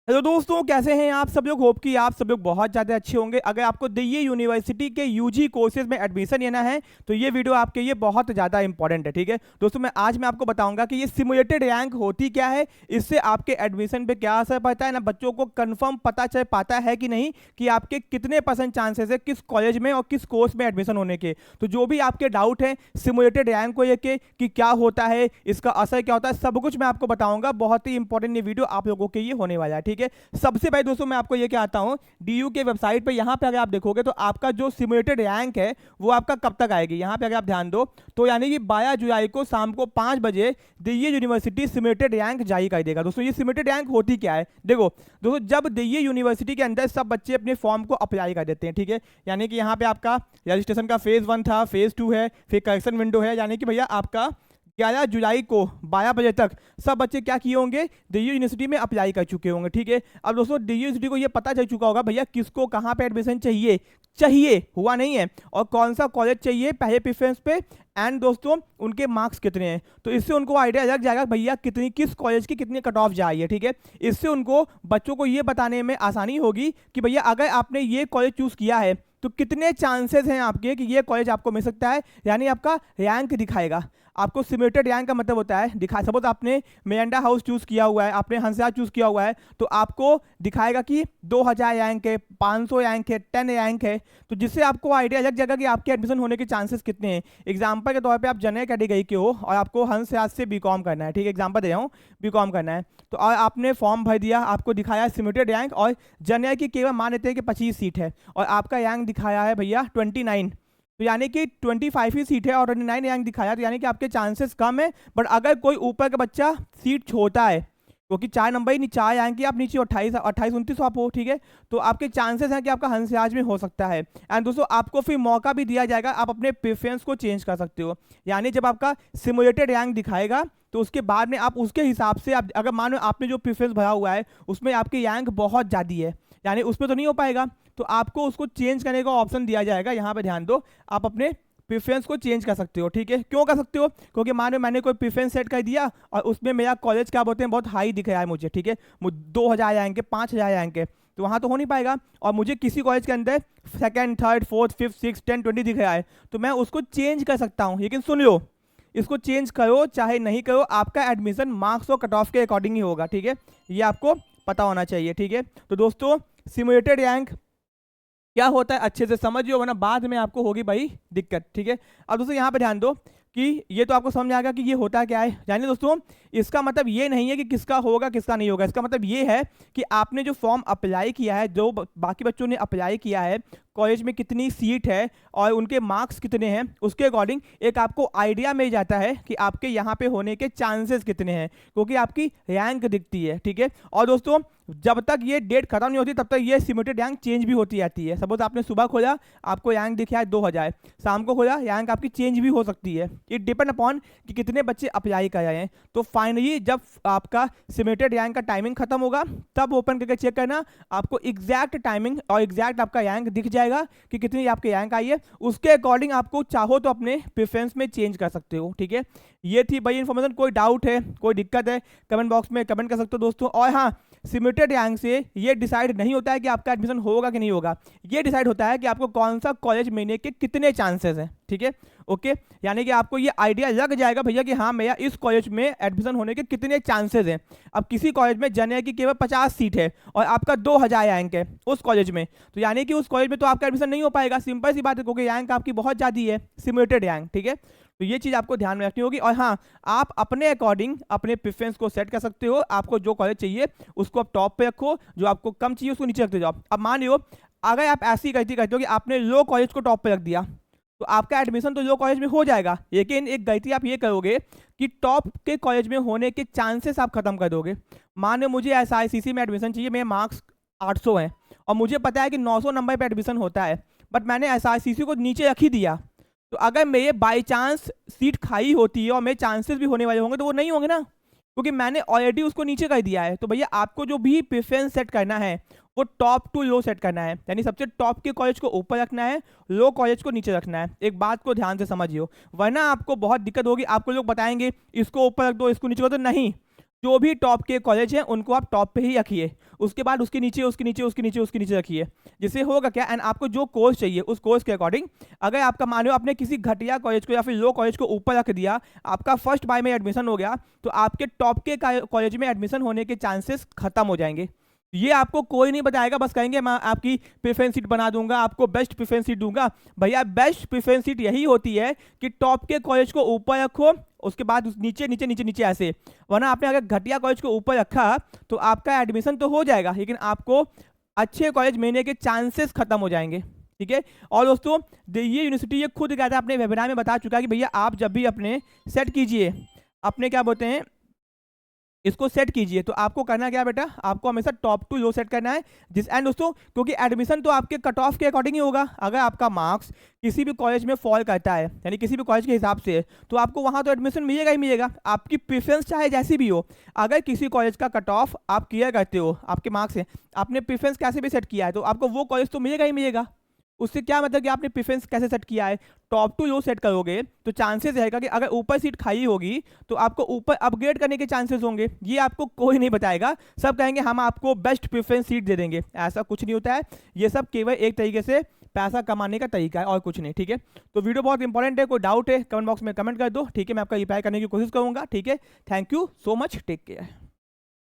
Hello दोस्तों, कैसे हैं आप सब लोग। होप कि आप सब लोग बहुत ज़्यादा अच्छे होंगे। अगर आपको दिल्ली यूनिवर्सिटी के यूजी कोर्सेज में एडमिशन लेना है तो ये वीडियो आपके लिए बहुत ज़्यादा इंपॉर्टेंट है। ठीक है दोस्तों, आज मैं आपको बताऊंगा कि ये सिमुलेटेड रैंक होती क्या है, इससे आपके एडमिशन पे क्या असर पड़ता है ना, बच्चों को कंफर्म पता चल पाता है कि नहीं कि आपके कितने % चांसेस है किस कॉलेज में और किस कोर्स में एडमिशन होने के। तो जो भी आपके डाउट है सिमुलेटेड रैंक को लेके कि क्या होता है, इसका असर क्या होता है, सब कुछ मैं आपको बताऊंगा। बहुत ही इंपॉर्टेंट ये वीडियो आप लोगों के लिए होने वाला है। ठीक है, सबसे पहले दोस्तों मैं आपको ये क्या आता हूँ डीयू के वेबसाइट पे। यहाँ पे अगर आप देखोगे तो आपका जो सिमुलेटेड रैंक है वो आपका कब तक आएगी। यहाँ पे अगर आप ध्यान दो तो यानी कि 12 जुलाई को शाम को 5 बजे दिल्ली यूनिवर्सिटी सिमुलेटेड रैंक जारी कर देगा। दोस्तों ये सिमुलेटेड रैंक होती क्या है, देखो दोस्तों, जब दिल्ली यूनिवर्सिटी के अंदर सब बच्चे अपने फॉर्म को अप्लाई कर देते हैं। ठीक है, यानी कि यहाँ पे आपका रजिस्ट्रेशन का फेज 1 था, फेज 2 है, फिर करेक्शन विंडो है। यानी कि भैया आपका 11 जुलाई को 12 बजे तक सब बच्चे क्या किए होंगे, दिल्ली यूनिवर्सिटी में अप्लाई कर चुके होंगे। ठीक है, अब दोस्तों दिल्ली यूनिवर्सिटी को ये पता चल चुका होगा भैया किसको कहाँ पे एडमिशन चाहिए, चाहिए हुआ नहीं है, और कौन सा कॉलेज चाहिए पहले प्रेफरेंस पे, एंड दोस्तों उनके मार्क्स कितने हैं। तो इससे उनको आइडिया लग जाएगा भैया कितनी किस कॉलेज की कितनी कट ऑफ जा रही है। ठीक है, इससे उनको बच्चों को ये बताने में आसानी होगी कि भैया अगर आपने ये कॉलेज चूज किया है तो कितने चांसेस हैं आपके कि ये कॉलेज आपको मिल सकता है। यानी आपका रैंक दिखाएगा। आपको सिमुलेटेड रैंक का मतलब होता है दिखा, सपोज आपने मिरांडा हाउस चूज किया हुआ है, आपने हंसराज चूज किया हुआ है, तो आपको दिखाएगा कि 2000 रैंक है, 500 रैंक है, 10 रैंक है। तो जिससे आपको आइडिया लग जाएगा कि आपके एडमिशन होने के चांसेस कितने हैं। एग्जाम्पल के तौर पे आप जनरल कैटेगरी के हो और आपको हंसराज से बीकॉम करना है। ठीक है, एग्जाम्पल दे रहा हूँ, बीकॉम करना है, तो और आपने फॉर्म भर दिया, आपको दिखाया सिमुलेटेड रैंक, और जनरल की केवल मान लेते हैं कि 25 सीट है और आपका रैंक दिखाया है भैया 29। तो यानी कि 25 ही सीट है और 29 रैंक दिखाया, तो यानी कि आपके चांसेस कम है। बट अगर कोई ऊपर का बच्चा सीट छोड़ता है, क्योंकि 4 नंबर ही नहीं, 4 रैंक की आप नीचे 28 29 आप हो। ठीक है, तो आपके चांसेस हैं कि आपका हंसराज में हो सकता है। एंड दोस्तों आपको फिर मौका भी दिया जाएगा, आप अपने प्रेफरेंस को चेंज कर सकते हो। यानी जब आपका सिमुलेटेड रैंक दिखाएगा तो उसके बाद में आप उसके हिसाब से आप, अगर मान लो आपने जो प्रेफरेंस भरा हुआ है उसमें आपकी रैंक बहुत ज़्यादा है, यानी उसमें तो नहीं हो पाएगा, तो आपको उसको चेंज करने का ऑप्शन दिया जाएगा। यहाँ पे ध्यान दो, आप अपने प्रेफरेंस को चेंज कर सकते हो। ठीक है, क्यों कर सकते हो, क्योंकि मानो मैंने कोई प्रेफरेंस सेट कर दिया और उसमें मेरा कॉलेज क्या बोलते हैं बहुत हाई दिख रहा है मुझे। ठीक है, 2000 आएंगे, 5000 आएंगे, तो वहाँ तो हो नहीं पाएगा। और मुझे किसी कॉलेज के अंदर second, third, fourth, fifth, six, 10, 20 दिख रहा है, तो मैं उसको चेंज कर सकता हूँ। लेकिन सुन लो, इसको चेंज करो चाहे नहीं करो, आपका एडमिशन मार्क्स और कट ऑफ के अकॉर्डिंग ही होगा। ठीक है, ये आपको पता होना चाहिए। ठीक है, तो दोस्तों सिमुलेटेड रैंक क्या होता है अच्छे से समझिए, वरना बाद में आपको होगी भाई दिक्कत। ठीक है, अब दोस्तों यहाँ पे ध्यान दो कि ये तो आपको समझ आ गया कि ये होता क्या है। यानी दोस्तों इसका मतलब ये नहीं है कि किसका होगा किसका नहीं होगा, इसका मतलब ये है कि आपने जो फॉर्म अप्लाई किया है, जो बाकी बच्चों ने अप्लाई किया है, कॉलेज में कितनी सीट है और उनके मार्क्स कितने हैं, उसके अकॉर्डिंग एक आपको आइडिया मिल जाता है कि आपके यहाँ पे होने के चांसेस कितने हैं, क्योंकि आपकी रैंक दिखती है। ठीक है, और दोस्तों जब तक ये डेट खत्म नहीं होती तब तक ये सिमुलेटेड रैंक चेंज भी होती रहती है। सपोज आपने सुबह खोला, आपको रैंक दिखा है 2000, शाम को खोला रैंक आपकी चेंज भी हो सकती है। इट डिपेंड अपॉन कि कितने बच्चे अप्लाई कर रहे हैं। तो फाइनली जब आपका सिमुलेटेड रैंक का टाइमिंग खत्म होगा तब ओपन करके चेक करना, आपको एग्जैक्ट टाइमिंग और एग्जैक्ट आपका रैंक दिख जाएगा कि कितनी आपकी रैंक आई है। उसके अकॉर्डिंग आपको चाहो तो अपने प्रेफरेंस में चेंज कर सकते हो। ठीक है, ये थी भाई इन्फॉर्मेशन। कोई डाउट है, कोई दिक्कत है, कमेंट बॉक्स में कमेंट कर सकते हो दोस्तों। और हाँ, सिमुलेटेड रैंक से ये डिसाइड नहीं होता है कि आपका एडमिशन होगा कि नहीं होगा, ये डिसाइड होता है कि आपको कौन सा कॉलेज मिलने के कितने चांसेस हैं। ठीक है, ओके, यानी कि आपको ये आइडिया लग जाएगा भैया कि हाँ मेरा इस कॉलेज में एडमिशन होने के कितने चांसेस हैं। अब किसी कॉलेज में जनरल की केवल 50 सीट है और आपका 2000 रैंक है उस कॉलेज में, तो यानी कि उस कॉलेज में तो आपका एडमिशन नहीं हो पाएगा। सिंपल सी बात है, क्योंकि रैंक आपकी बहुत ज़्यादा है, सिमुलेटेड रैंक। ठीक है, तो ये चीज़ आपको ध्यान में रखनी होगी। और हाँ, आप अपने अकॉर्डिंग अपने प्रेफरेंस को सेट कर सकते हो। आपको जो कॉलेज चाहिए उसको आप टॉप पे रखो, जो आपको कम चाहिए उसको नीचे रखते जाओ। अब मान लो अगर आप ऐसी गलती करते हो कि आपने लो कॉलेज को टॉप पे रख दिया, तो आपका एडमिशन तो लो कॉलेज में हो जाएगा, लेकिन एक गलती आप ये करोगे कि टॉप के कॉलेज में होने के चांसेस आप खत्म कर दोगे। मान लो मुझे SICC में एडमिशन चाहिए, मेरे मार्क्स 800 हैं और मुझे पता है कि 900 नंबर पे एडमिशन होता है, बट मैंने SICC को नीचे रख ही दिया। तो अगर मेरे बाई चांस सीट खाई होती है और मेरे चांसेस भी होने वाले होंगे तो वो नहीं होंगे ना, क्योंकि मैंने ऑलरेडी उसको नीचे कर दिया है। तो भैया आपको जो भी प्रेफरेंस सेट करना है वो टॉप टू लो सेट करना है, यानी सबसे टॉप के कॉलेज को ऊपर रखना है, लो कॉलेज को नीचे रखना है। एक बात को ध्यान से समझियो, वरना आपको बहुत दिक्कत होगी। आपको लोग बताएंगे इसको ऊपर रख दो, इसको नीचे कर दो, नहीं, जो भी टॉप के कॉलेज हैं उनको आप टॉप पे ही रखिए, उसके बाद उसके नीचे उसके नीचे उसके नीचे उसके नीचे रखिए। जिससे होगा क्या, एंड आपको जो कोर्स चाहिए उस कोर्स के अकॉर्डिंग, अगर आपका मान लो आपने किसी घटिया कॉलेज को या फिर लो कॉलेज को ऊपर रख दिया, आपका फर्स्ट बाय में एडमिशन हो गया, तो आपके टॉप के कॉलेज में एडमिशन होने के चांसेस खत्म हो जाएंगे। ये आपको कोई नहीं बताएगा, बस कहेंगे मैं आपकी प्रेफरेंस सीट बना दूंगा, आपको बेस्ट प्रेफरेंस सीट दूंगा। भैया बेस्ट प्रेफरेंस सीट यही होती है कि टॉप के कॉलेज को ऊपर रखो, उसके बाद नीचे नीचे नीचे नीचे ऐसे। वरना आपने अगर घटिया कॉलेज को ऊपर रखा तो आपका एडमिशन तो हो जाएगा, लेकिन आपको अच्छे कॉलेज मिलने के चांसेस खत्म हो जाएंगे। ठीक है। और दोस्तों ये यूनिवर्सिटी ये खुद कहता है, अपने वेबिनार में बता चुका है कि भैया आप जब भी अपने सेट कीजिए, अपने क्या बोलते हैं इसको सेट कीजिए, तो आपको करना क्या बेटा, आपको हमेशा टॉप टू लो सेट करना है। जिस एंड दोस्तों क्योंकि एडमिशन तो आपके कट ऑफ के अकॉर्डिंग ही होगा, अगर आपका मार्क्स किसी भी कॉलेज में फॉल करता है, यानी किसी भी कॉलेज के हिसाब से, तो आपको वहाँ तो एडमिशन मिलेगा ही मिलेगा, आपकी प्रेफरेंस चाहे जैसी भी हो। अगर किसी कॉलेज का कट ऑफ आप क्लियर करते हो, आपके मार्क्स है, आपने प्रेफरेंस कैसे भी सेट किया है, तो आपको वो कॉलेज तो मिलेगा ही मिलेगा। उससे क्या मतलब कि आपने प्रेफरेंस कैसे सेट किया है, टॉप टू लो सेट करोगे तो चांसेस रहेगा कि अगर ऊपर सीट खाली होगी तो आपको ऊपर अपग्रेड करने के चांसेस होंगे। ये आपको कोई नहीं बताएगा, सब कहेंगे हम आपको बेस्ट प्रेफरेंस सीट दे देंगे, ऐसा कुछ नहीं होता है। ये सब केवल एक तरीके से पैसा कमाने का तरीका है और कुछ नहीं। ठीक है, तो वीडियो बहुत इंपॉर्टेंट है, कोई डाउट है कमेंट बॉक्स में कमेंट कर दो। ठीक है, मैं आपका रिप्लाई करने की कोशिश करूंगा। ठीक है, thank you so much, take care.